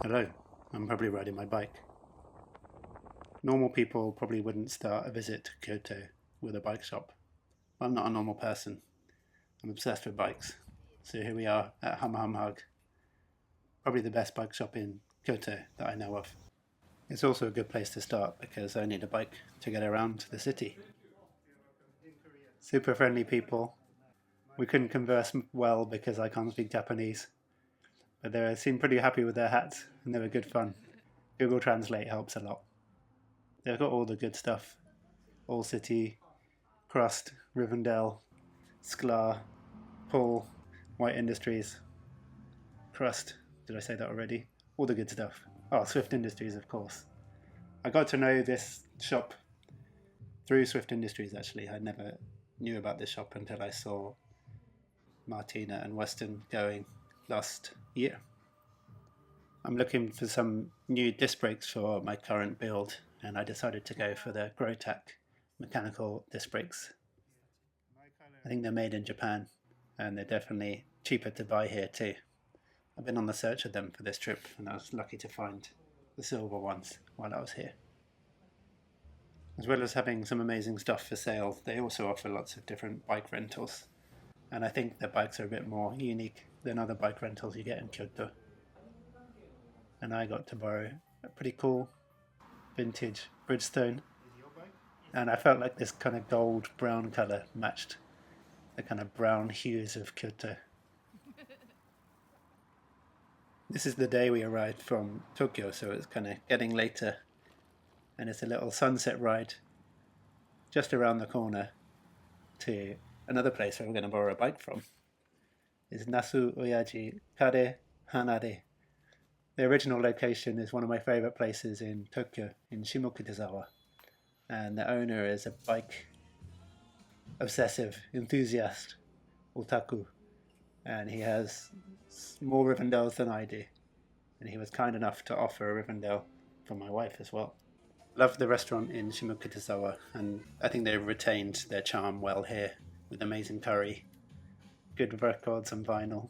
Hello, I'm probably riding my bike. Normal people probably wouldn't start a visit to Kyoto with a bike shop. I'm not a normal person. I'm obsessed with bikes. So here we are at Hunhumhug, probably the best bike shop in Kyoto that I know of. It's also a good place to start because I need a bike to get around the city. Super friendly people. We couldn't converse well because I can't speak Japanese, but they seemed pretty happy with their hats and they were good fun. Google Translate helps a lot. They've got all the good stuff. All City, Crust, Rivendell, Sklar, Pull, White Industries, Crust. Did I say that already? All the good stuff. Oh, Swift Industries, of course. I got to know this shop through Swift Industries, actually. I never knew about this shop until I saw Martina and Weston going last year. I'm looking for some new disc brakes for my current build, and I decided to go for the Growtac mechanical disc brakes. I think they're made in Japan, and they're definitely cheaper to buy here too. I've been on the search of them for this trip, and I was lucky to find the silver ones while I was here. As well as having some amazing stuff for sale, they also offer lots of different bike rentals, and I think their bikes are a bit more unique than other bike rentals you get in Kyoto. And I got to borrow a pretty cool vintage Bridgestone, and I felt like this kind of gold brown colour matched the kind of brown hues of Kyoto. This is the day we arrived from Tokyo, so it's kind of getting later, and it's a little sunset ride just around the corner to another place where we're going to borrow a bike from. It's Nasu Oyaji Kare Hanare. The original location is one of my favourite places in Tokyo, in Shimokitazawa, and the owner is a bike obsessive enthusiast, otaku, and he has more Rivendells than I do, and he was kind enough to offer a Rivendell for my wife as well. Love the restaurant in Shimokitazawa, and I think they've retained their charm well here with amazing curry, good records on vinyl,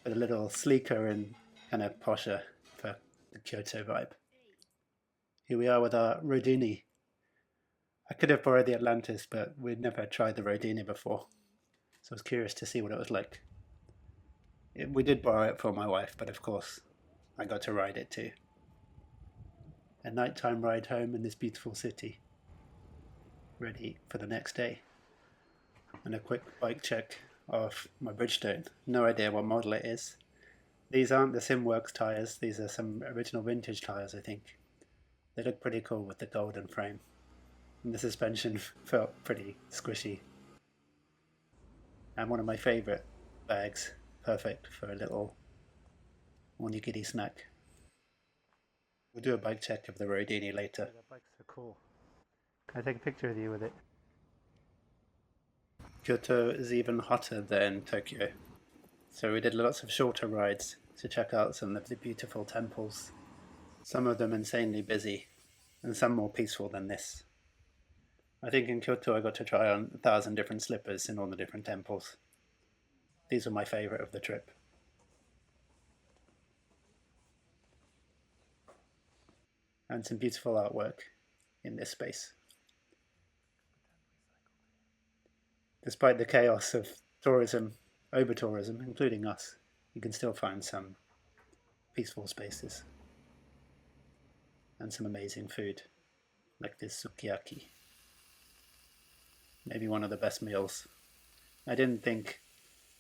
but a little sleeker and kind of posher for the Kyoto vibe. Here we are with our Rodini. I could have borrowed the Atlantis, but we'd never tried the Rodini before, so I was curious to see what it was like. We did borrow it for my wife, but of course I got to ride it too. A nighttime ride home in this beautiful city, ready for the next day. And a quick bike check of my Bridgestone. No idea what model it is. These aren't the Simworks tyres, these are some original vintage tyres, I think. They look pretty cool with the golden frame. And the suspension felt pretty squishy. And one of my favourite bags, perfect for a little onigiri snack. We'll do a bike check of the Rodini later. The bikes are cool. Can I take a picture of you with it? Kyoto is even hotter than Tokyo, so we did lots of shorter rides to check out some of the beautiful temples. Some of them insanely busy, and some more peaceful than this. I think in Kyoto I got to try on 1,000 different slippers in all the different temples. These were my favourite of the trip. And some beautiful artwork in this space. Despite the chaos of tourism, over-tourism, including us, you can still find some peaceful spaces. And some amazing food, like this sukiyaki. Maybe one of the best meals. I didn't think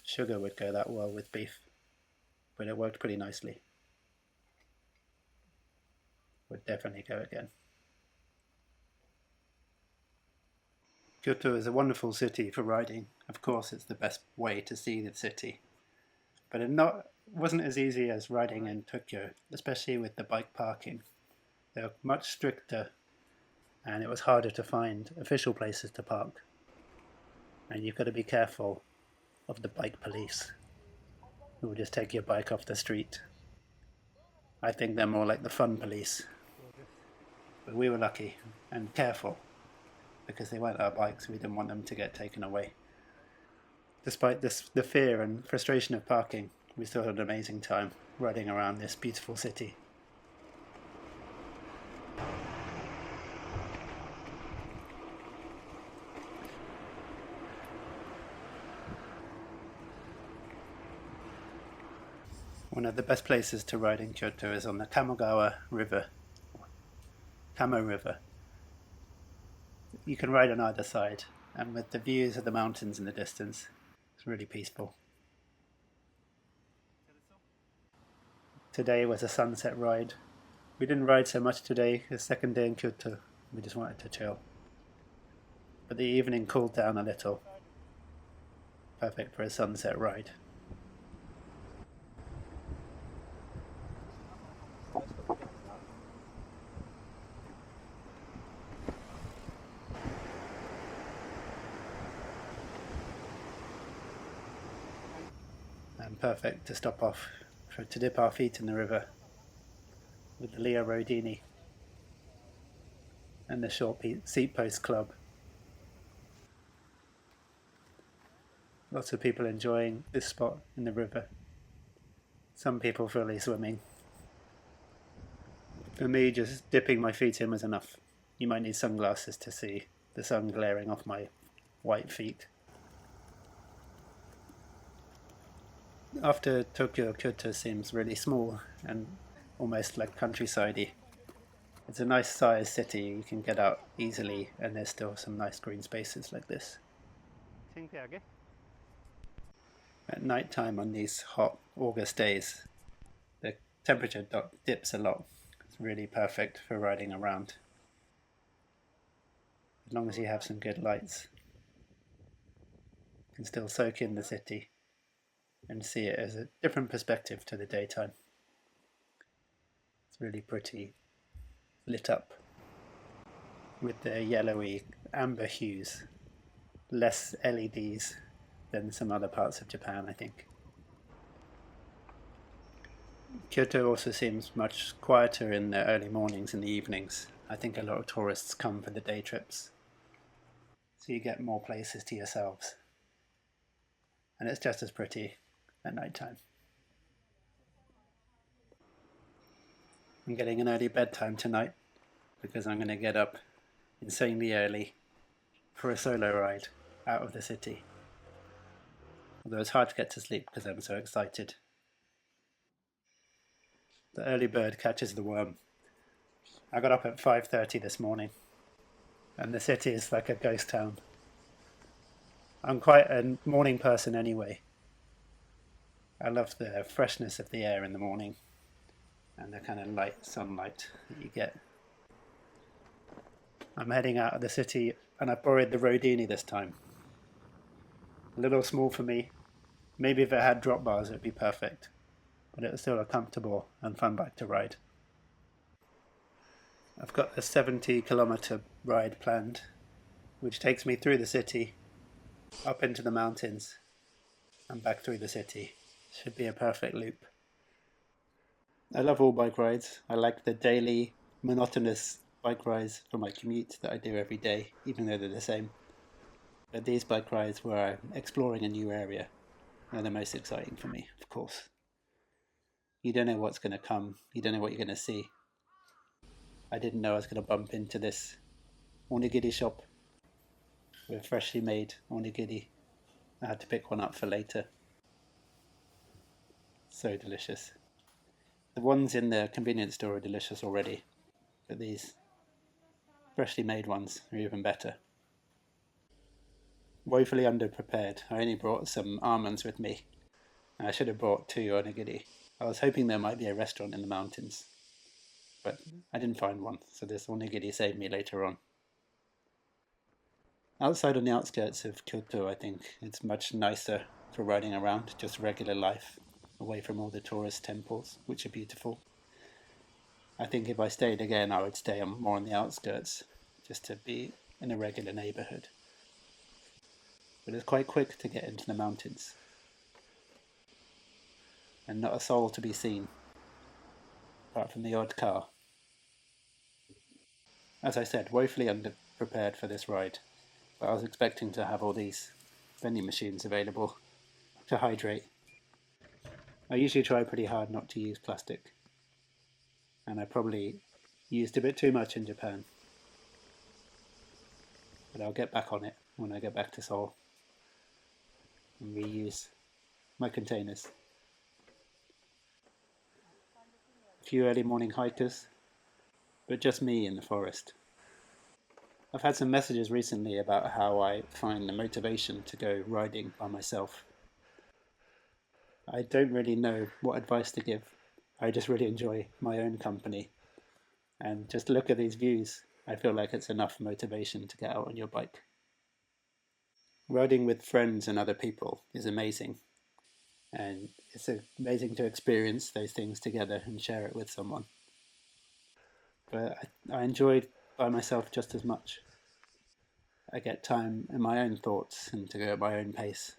sugar would go that well with beef, but it worked pretty nicely. Would definitely go again. Kyoto is a wonderful city for riding. Of course, it's the best way to see the city. But it wasn't as easy as riding in Tokyo, especially with the bike parking. They were much stricter, and it was harder to find official places to park. And you've got to be careful of the bike police, who will just take your bike off the street. I think they're more like the fun police. But we were lucky and careful because they weren't our bikes. We didn't want them to get taken away. Despite the fear and frustration of parking, we still had an amazing time riding around this beautiful city. One of the best places to ride in Kyoto is on the Kamogawa River, Kamo River. You can ride on either side, and with the views of the mountains in the distance, it's really peaceful. Today was a sunset ride. We didn't ride so much today, the second day in Kyoto. We just wanted to chill. But the evening cooled down a little. Perfect for a sunset ride. And perfect to stop off to dip our feet in the river with the Leo Rodini and the Short Seat Post Club. Lots of people enjoying this spot in the river. Some people fully swimming. For me, just dipping my feet in was enough. You might need sunglasses to see the sun glaring off my white feet. After Tokyo, Kyoto seems really small and almost like countryside-y. It's a nice sized city, you can get out easily, and there's still some nice green spaces like this. At night time on these hot August days, the temperature dips a lot. It's really perfect for riding around. As long as you have some good lights, you can still soak in the city and see it as a different perspective to the daytime. It's really pretty lit up with the yellowy amber hues, less LEDs than some other parts of Japan, I think. Kyoto also seems much quieter in the early mornings and the evenings. I think a lot of tourists come for the day trips, so you get more places to yourselves. And it's just as pretty at night time. I'm getting an early bedtime tonight because I'm going to get up insanely early for a solo ride out of the city. Although it's hard to get to sleep because I'm so excited. The early bird catches the worm. I got up at 5:30 this morning and the city is like a ghost town. I'm quite a morning person anyway. I love the freshness of the air in the morning and the kind of light sunlight that you get. I'm heading out of the city and I borrowed the Rodini this time. A little small for me. Maybe if it had drop bars it would be perfect, but it was still a comfortable and fun bike to ride. I've got a 70-kilometer ride planned, which takes me through the city, up into the mountains, and back through the city. Should be a perfect loop. I love all bike rides. I like the daily, monotonous bike rides for my commute that I do every day, even though they're the same. But these bike rides where I'm exploring a new area are the most exciting for me, of course. You don't know what's going to come. You don't know what you're going to see. I didn't know I was going to bump into this onigiri shop with freshly made onigiri. I had to pick one up for later. So delicious. The ones in the convenience store are delicious already, but these freshly made ones are even better. Woefully underprepared. I only brought some almonds with me. I should have brought 2 onigiri. I was hoping there might be a restaurant in the mountains, but I didn't find one, so this onigiri saved me later on. Outside on the outskirts of Kyoto, I think it's much nicer for riding around, just regular life, away from all the tourist temples, which are beautiful. I think if I stayed again, I would stay more on the outskirts, just to be in a regular neighborhood. But it's quite quick to get into the mountains, and not a soul to be seen, apart from the odd car. As I said, woefully underprepared for this ride, but I was expecting to have all these vending machines available to hydrate. I usually try pretty hard not to use plastic, and I probably used a bit too much in Japan, but I'll get back on it when I get back to Seoul and reuse my containers. A few early morning hikers, but just me in the forest. I've had some messages recently about how I find the motivation to go riding by myself. I don't really know what advice to give. I just really enjoy my own company. And just look at these views, I feel like it's enough motivation to get out on your bike. Riding with friends and other people is amazing. And it's amazing to experience those things together and share it with someone. But I enjoyed by myself just as much. I get time in my own thoughts and to go at my own pace.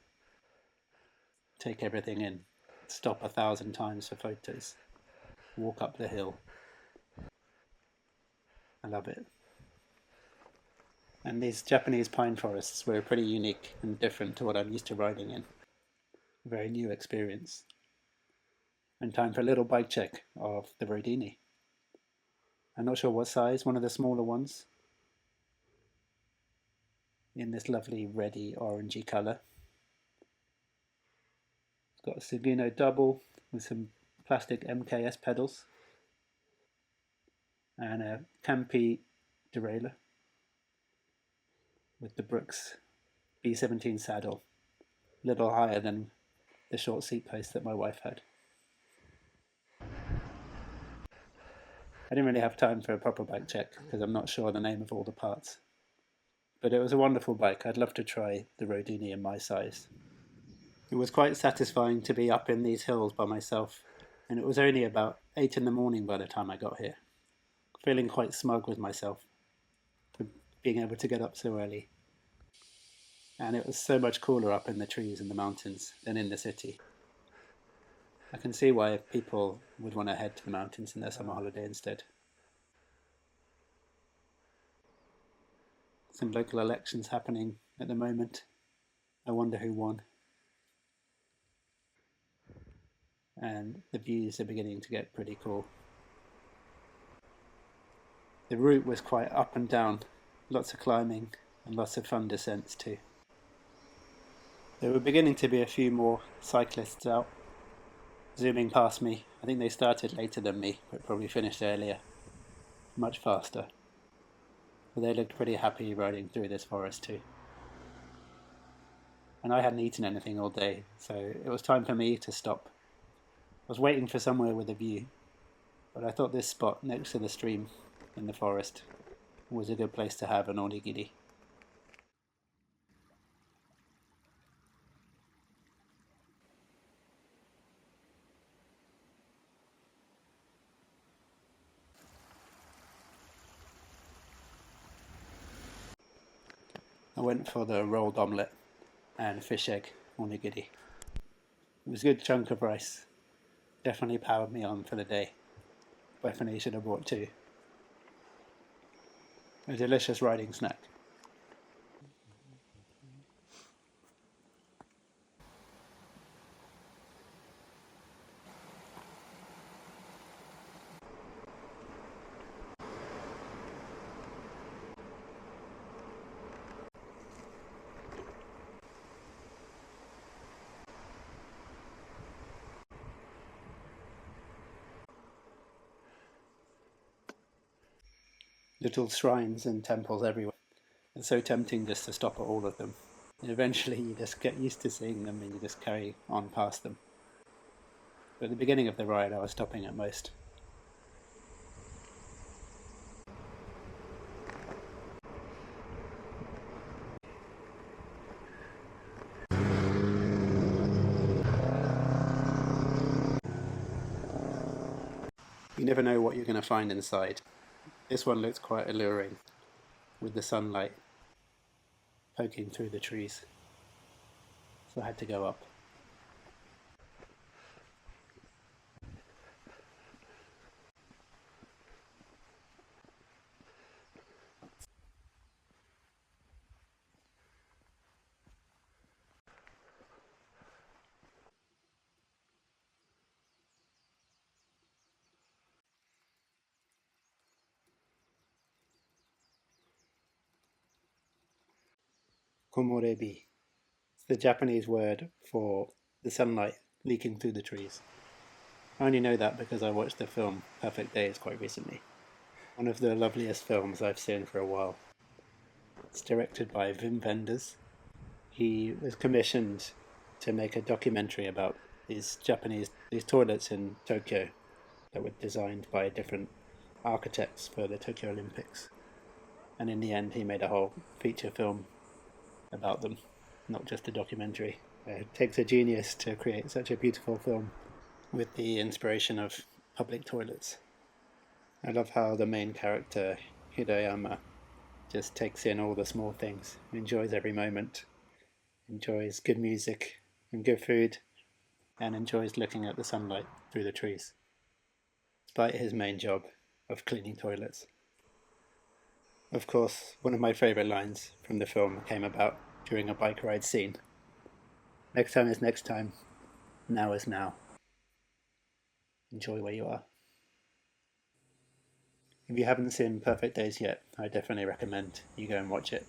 Take everything in. Stop 1,000 times for photos. Walk up the hill. I love it. And these Japanese pine forests were pretty unique and different to what I'm used to riding in. A very new experience. And time for a little bike check of the Rodini. I'm not sure what size, one of the smaller ones. In this lovely reddy orangey colour. It's got a Seguno double with some plastic MKS pedals. And a Campi derailleur with the Brooks B17 saddle, a little higher than the short seat post that my wife had. I didn't really have time for a proper bike check because I'm not sure the name of all the parts. But it was a wonderful bike. I'd love to try the Rodini in my size. It was quite satisfying to be up in these hills by myself, and it was only about 8 in the morning by the time I got here. Feeling quite smug with myself for being able to get up so early. And it was so much cooler up in the trees and the mountains than in the city. I can see why people would want to head to the mountains in their summer holiday instead. Some local elections happening at the moment. I wonder who won. And the views are beginning to get pretty cool. The route was quite up and down, lots of climbing and lots of fun descents too. There were beginning to be a few more cyclists out, zooming past me. I think they started later than me, but probably finished earlier, much faster. But they looked pretty happy riding through this forest too. And I hadn't eaten anything all day, so it was time for me to stop. I was waiting for somewhere with a view, but I thought this spot next to the stream in the forest was a good place to have an onigiri. I went for the rolled omelette and fish egg onigiri. It was a good chunk of rice. Definitely powered me on for the day. Definitely should have bought two. A delicious riding snack. Little shrines and temples everywhere. It's so tempting just to stop at all of them. And eventually you just get used to seeing them and you just carry on past them. But at the beginning of the ride I was stopping at most. You never know what you're going to find inside. This one looks quite alluring, with the sunlight poking through the trees. So I had to go up. komorebi. It's the Japanese word for the sunlight leaking through the trees. I only know that because I watched the film Perfect Days quite recently. One of the loveliest films I've seen for a while. It's directed by Wim Wenders. He was commissioned to make a documentary about these toilets in Tokyo that were designed by different architects for the Tokyo Olympics. And in the end, he made a whole feature film about them, not just a documentary. It takes a genius to create such a beautiful film with the inspiration of public toilets. I love how the main character, Hiroyama, just takes in all the small things, enjoys every moment, enjoys good music and good food, and enjoys looking at the sunlight through the trees, despite his main job of cleaning toilets. Of course, one of my favourite lines from the film came about during a bike ride scene. Next time is next time, now is now. Enjoy where you are. If you haven't seen Perfect Days yet, I definitely recommend you go and watch it.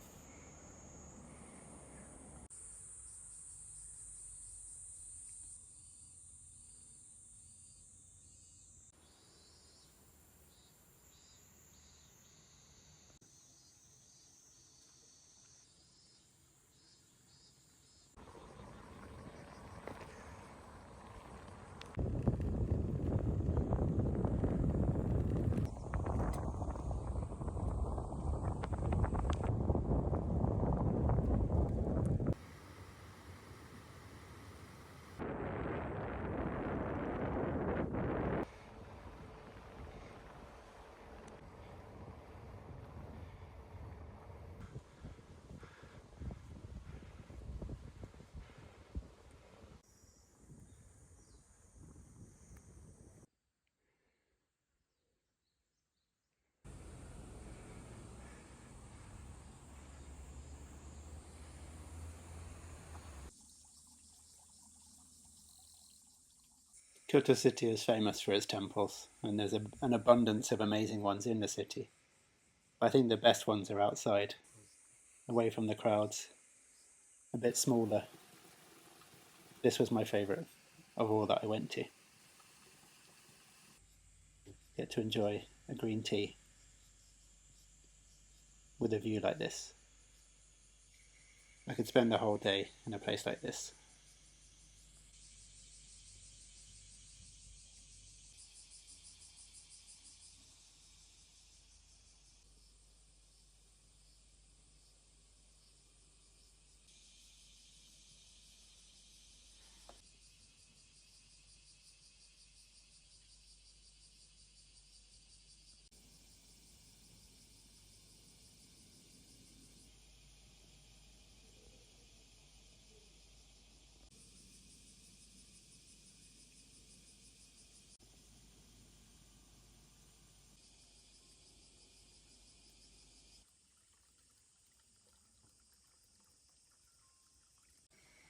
Kyoto City is famous for its temples, and there's an abundance of amazing ones in the city. But I think the best ones are outside, away from the crowds, a bit smaller. This was my favourite of all that I went to. Get to enjoy a green tea with a view like this. I could spend the whole day in a place like this.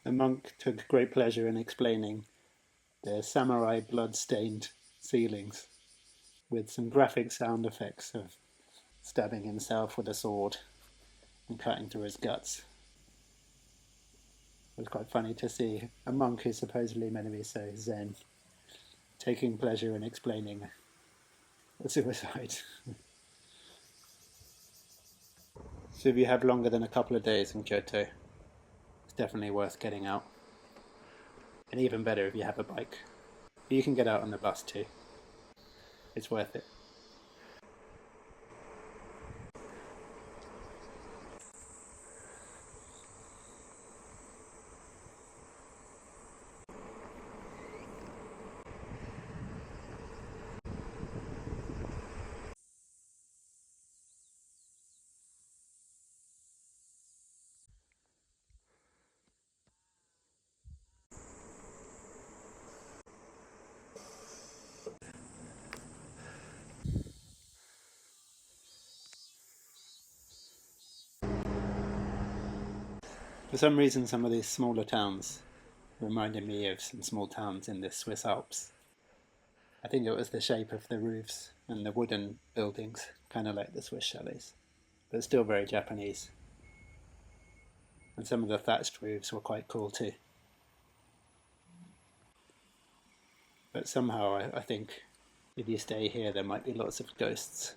The monk took great pleasure in explaining the samurai blood-stained ceilings with some graphic sound effects of stabbing himself with a sword and cutting through his guts. It was quite funny to see a monk who's supposedly meant to be so zen taking pleasure in explaining a suicide. So if you have longer than a couple of days in Kyoto, it's definitely worth getting out. And even better if you have a bike. You can get out on the bus too. It's worth it. For some reason, some of these smaller towns reminded me of some small towns in the Swiss Alps. I think it was the shape of the roofs and the wooden buildings, kind of like the Swiss chalets, but still very Japanese. And some of the thatched roofs were quite cool too. But somehow I think if you stay here there might be lots of ghosts.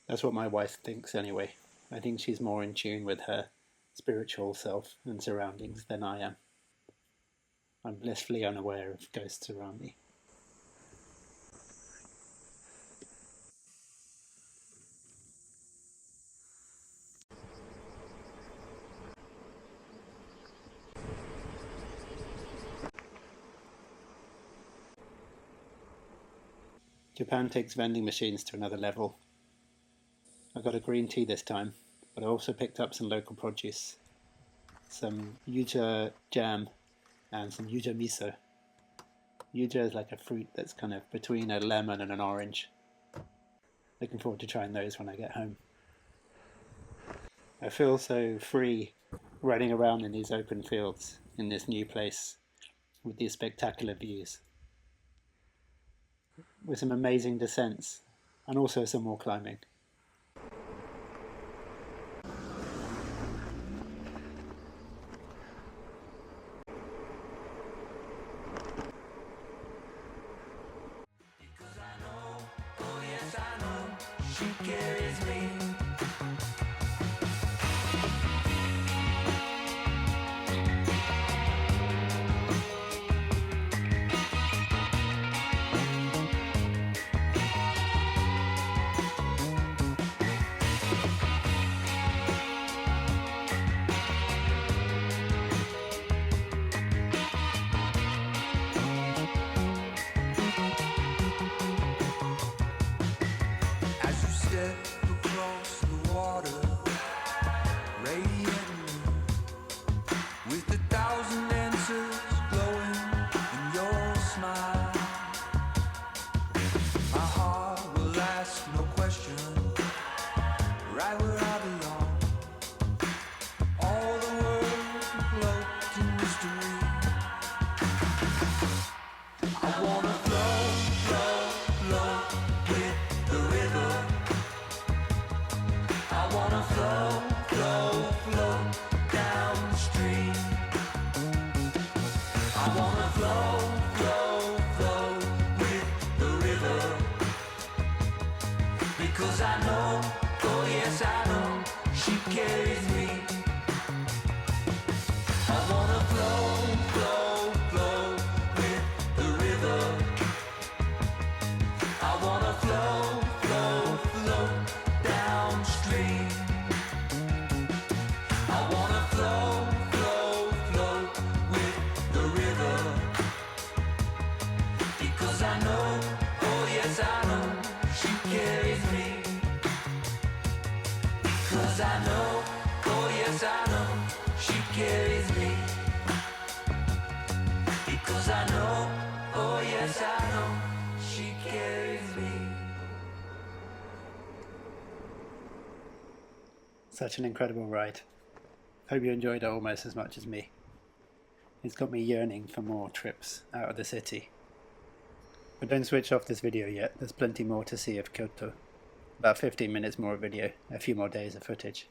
That's what my wife thinks anyway. I think she's more in tune with her spiritual self and surroundings than I am. I'm blissfully unaware of ghosts around me. Japan takes vending machines to another level. I got a green tea this time, but I also picked up some local produce, some yuja jam and some yuja miso. Yuja is like a fruit that's kind of between a lemon and an orange. Looking forward to trying those when I get home. I feel so free riding around in these open fields in this new place with these spectacular views, with some amazing descents and also some more climbing. Such an incredible ride. Hope you enjoyed it almost as much as me. It's got me yearning for more trips out of the city. But don't switch off this video yet, there's plenty more to see of Kyoto. About 15 minutes more of video, a few more days of footage.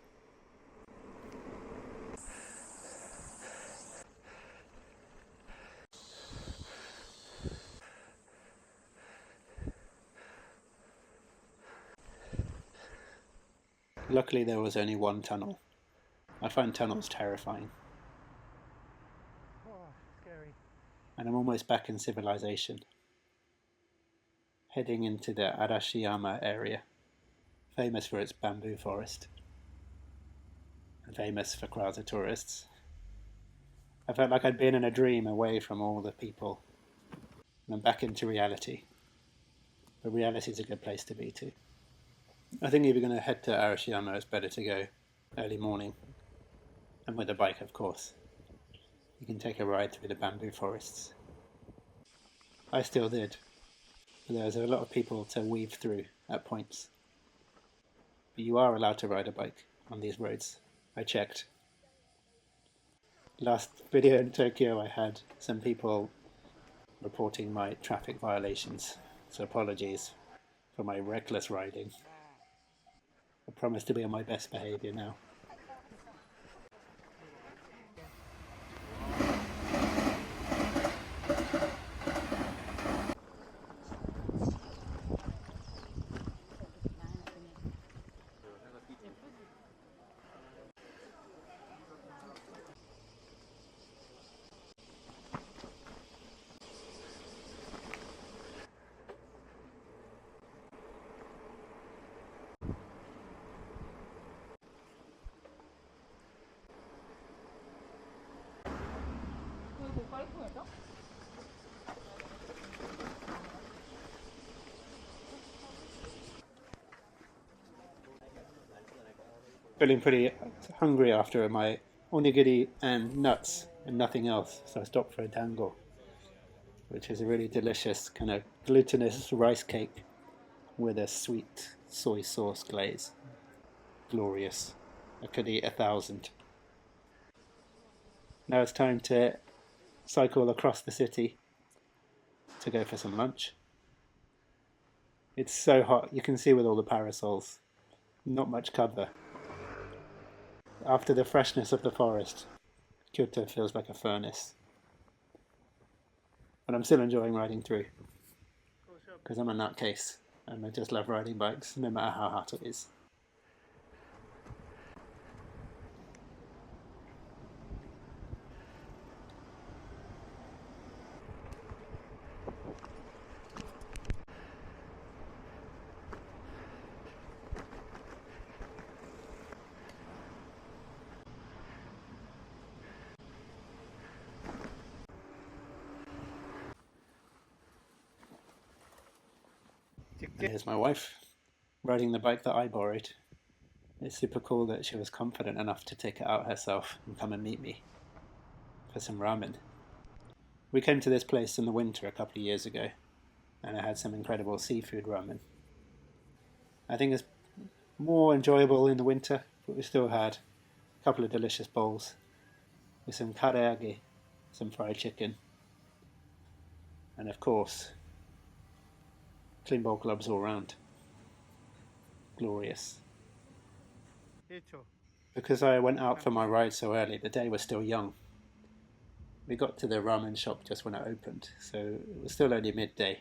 Luckily there was only one tunnel. I find tunnels terrifying. Oh, scary. And I'm almost back in civilization. Heading into the Arashiyama area, famous for its bamboo forest. And famous for crowds of tourists. I felt like I'd been in a dream away from all the people. And I'm back into reality. But reality is a good place to be too. I think if you're going to head to Arashiyama, it's better to go early morning, and with a bike, of course. You can take a ride through the bamboo forests. I still did, but there's a lot of people to weave through at points. But you are allowed to ride a bike on these roads. I checked. Last video in Tokyo, I had some people reporting my traffic violations, so apologies for my reckless riding. I promise to be on my best behaviour now. feeling pretty hungry after my onigiri and nuts and nothing else, so I stopped for a dango, which is a really delicious kind of glutinous rice cake with a sweet soy sauce glaze. Glorious. I could eat 1,000. Now it's time to cycle across the city to go for some lunch. It's so hot, you can see with all the parasols. Not much cover. After the freshness of the forest, Kyoto feels like a furnace. But I'm still enjoying riding through, because I'm a nutcase, and I just love riding bikes, no matter how hot it is. And here's my wife, riding the bike that I borrowed. It's super cool that she was confident enough to take it out herself and come and meet me for some ramen. We came to this place in the winter a couple of years ago, and I had some incredible seafood ramen. I think it's more enjoyable in the winter, but we still had a couple of delicious bowls with some karaage, some fried chicken, and of course, clean bowl clubs all round. Glorious. Because I went out for my ride so early, the day was still young. We got to the ramen shop just when it opened, so it was still only midday.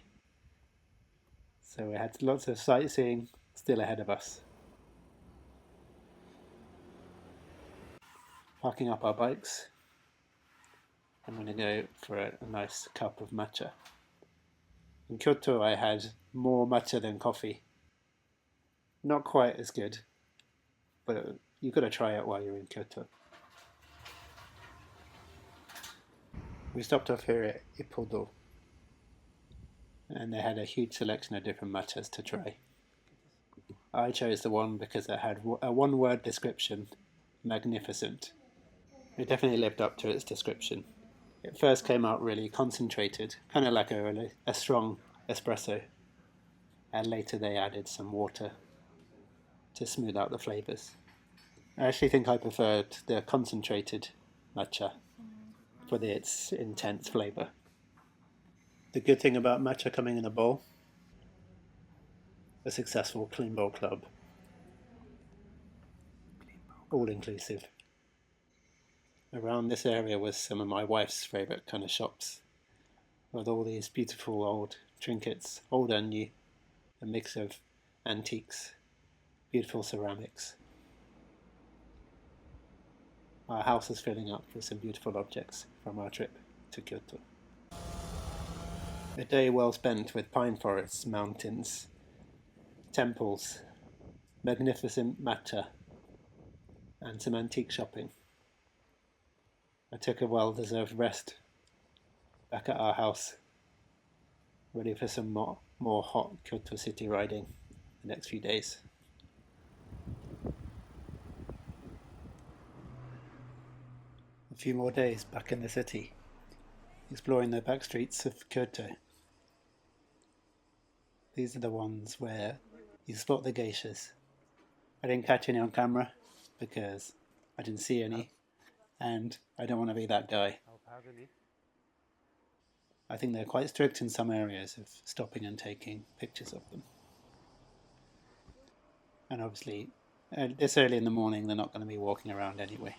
So we had lots of sightseeing still ahead of us. Parking up our bikes, I'm going to go for a nice cup of matcha. In Kyoto I had more matcha than coffee. Not quite as good, but you've got to try it while you're in Kyoto. We stopped off here at Ippodo, and they had a huge selection of different matchas to try. I chose the one because it had a one-word description, magnificent. It definitely lived up to its description. It first came out really concentrated, kind of like a strong espresso, and later they added some water to smooth out the flavours. I actually think I preferred the concentrated matcha for its intense flavour. The good thing about matcha coming in a bowl, a successful clean bowl club, all inclusive. Around this area was some of my wife's favourite kind of shops, with all these beautiful old trinkets, old and new, a mix of antiques, beautiful ceramics. Our house is filling up with some beautiful objects from our trip to Kyoto. A day well spent with pine forests, mountains, temples, magnificent matcha, and some antique shopping. I took a well-deserved rest back at our house, ready for some more hot Kyoto city riding the next few days. A few more days back in the city, exploring the back streets of Kyoto. These are the ones where you spot the geishas. I didn't catch any on camera because I didn't see any, and I don't want to be that guy. I think they're quite strict in some areas of stopping and taking pictures of them. And obviously, this early in the morning, they're not going to be walking around anyway.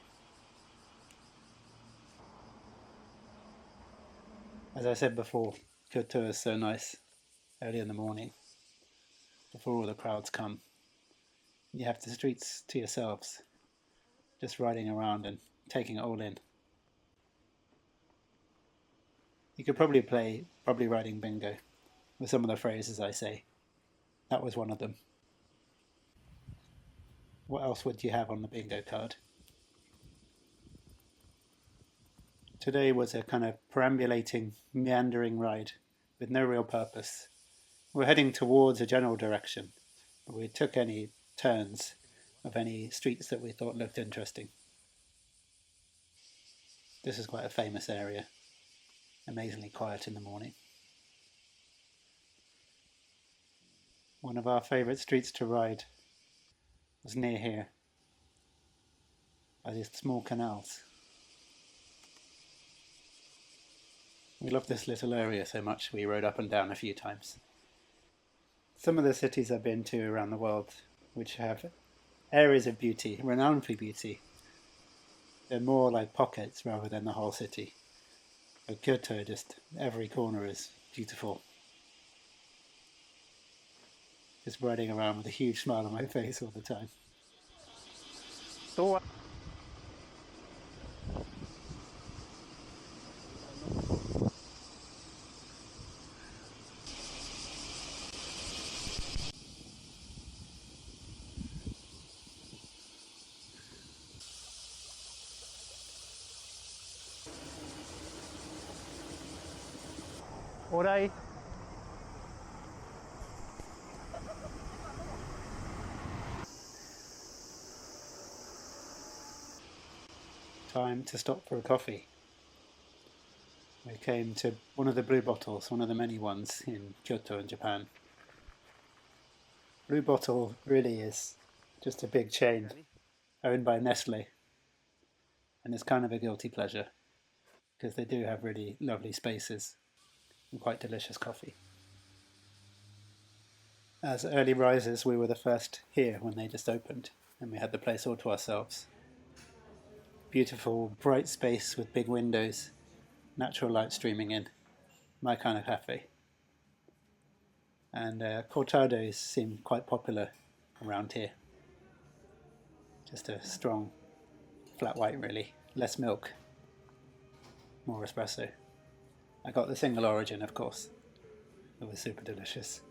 As I said before, Kyoto is so nice early in the morning, before all the crowds come. You have the streets to yourselves, just riding around and taking it all in. You could probably play riding bingo with some of the phrases I say. That was one of them. What else would you have on the bingo card? Today was a kind of perambulating, meandering ride with no real purpose. We're heading towards a general direction, but we took any turns of any streets that we thought looked interesting. This is quite a famous area, amazingly quiet in the morning. One of our favourite streets to ride was near here, by these small canals. We love this little area so much we rode up and down a few times. Some of the cities I've been to around the world, which have areas of beauty, renowned for beauty, they're more like pockets rather than the whole city. But Kyoto, just every corner is beautiful. Just riding around with a huge smile on my face all the time. Orai. Time to stop for a coffee. We came to one of the Blue Bottles, one of the many ones in Kyoto in Japan. Blue Bottle really is just a big chain owned by Nestle, and it's kind of a guilty pleasure because they do have really lovely spaces and quite delicious coffee. As early risers, we were the first here when they just opened, and we had the place all to ourselves. Beautiful, bright space with big windows, natural light streaming in. My kind of cafe. And cortados seem quite popular around here. Just a strong, flat white really. Less milk, more espresso. I got the single origin, of course. It was super delicious.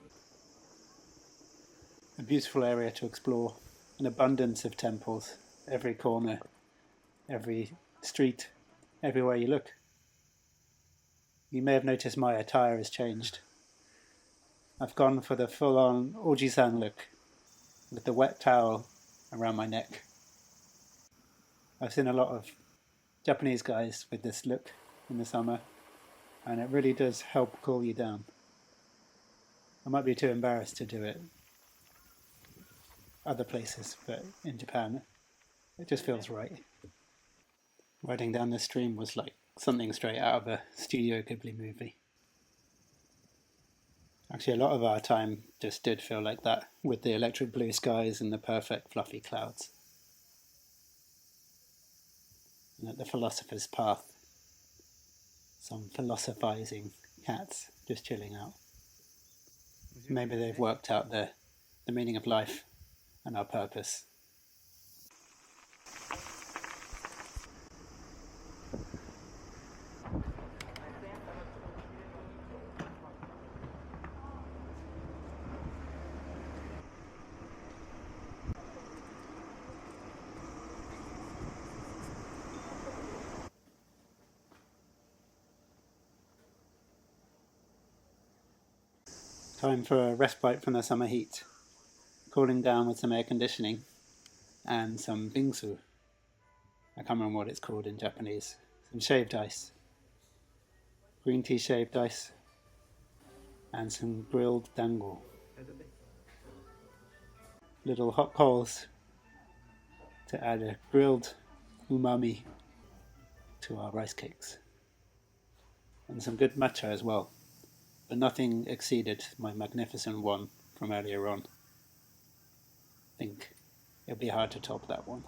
A beautiful area to explore, an abundance of temples, every corner, every street, everywhere you look. You may have noticed my attire has changed. I've gone for the full-on oji-san look, with the wet towel around my neck. I've seen a lot of Japanese guys with this look in the summer, and it really does help cool you down. I might be too embarrassed to do it other places, but in Japan, it just feels right. Riding down the stream was like something straight out of a Studio Ghibli movie. Actually, a lot of our time just did feel like that, with the electric blue skies and the perfect fluffy clouds. And at the Philosopher's Path, some philosophizing cats just chilling out. Maybe they've worked out the meaning of life and our purpose. Time for a respite from the summer heat. Cooling down with some air conditioning and some bingsu. I can't remember what it's called in Japanese. Some shaved ice. Green tea shaved ice. And some grilled dango. Little hot coals to add a grilled umami to our rice cakes. And some good matcha as well. But nothing exceeded my magnificent one from earlier on. I think it'll be hard to top that one.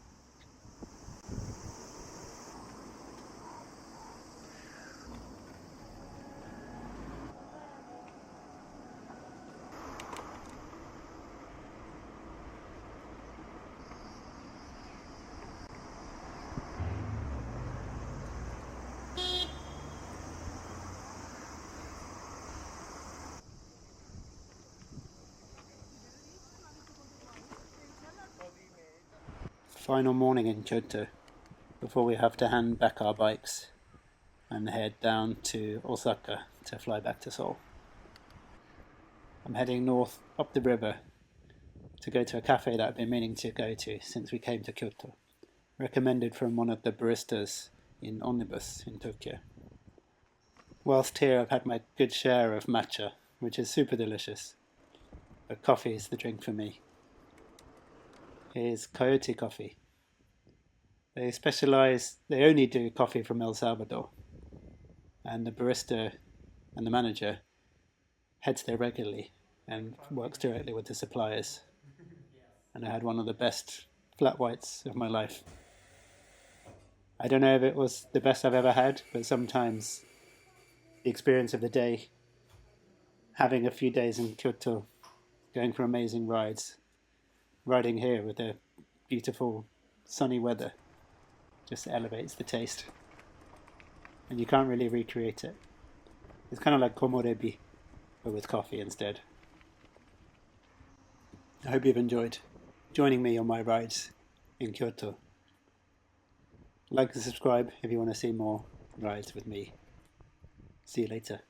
Final morning in Kyoto before we have to hand back our bikes and head down to Osaka to fly back to Seoul. I'm heading north up the river to go to a cafe that I've been meaning to go to since we came to Kyoto. Recommended from one of the baristas in Omnibus in Tokyo. Whilst here, I've had my good share of matcha, which is super delicious. But coffee is the drink for me. Here's Coyote Coffee. They only do coffee from El Salvador. And the barista and the manager heads there regularly and works directly with the suppliers. And I had one of the best flat whites of my life. I don't know if it was the best I've ever had, but sometimes the experience of the day, having a few days in Kyoto, going for amazing rides, riding here with the beautiful sunny weather, just elevates the taste. And you can't really recreate it. It's kind of like komorebi, but with coffee instead. I hope you've enjoyed joining me on my rides in Kyoto. Like and subscribe if you want to see more rides with me. See you later.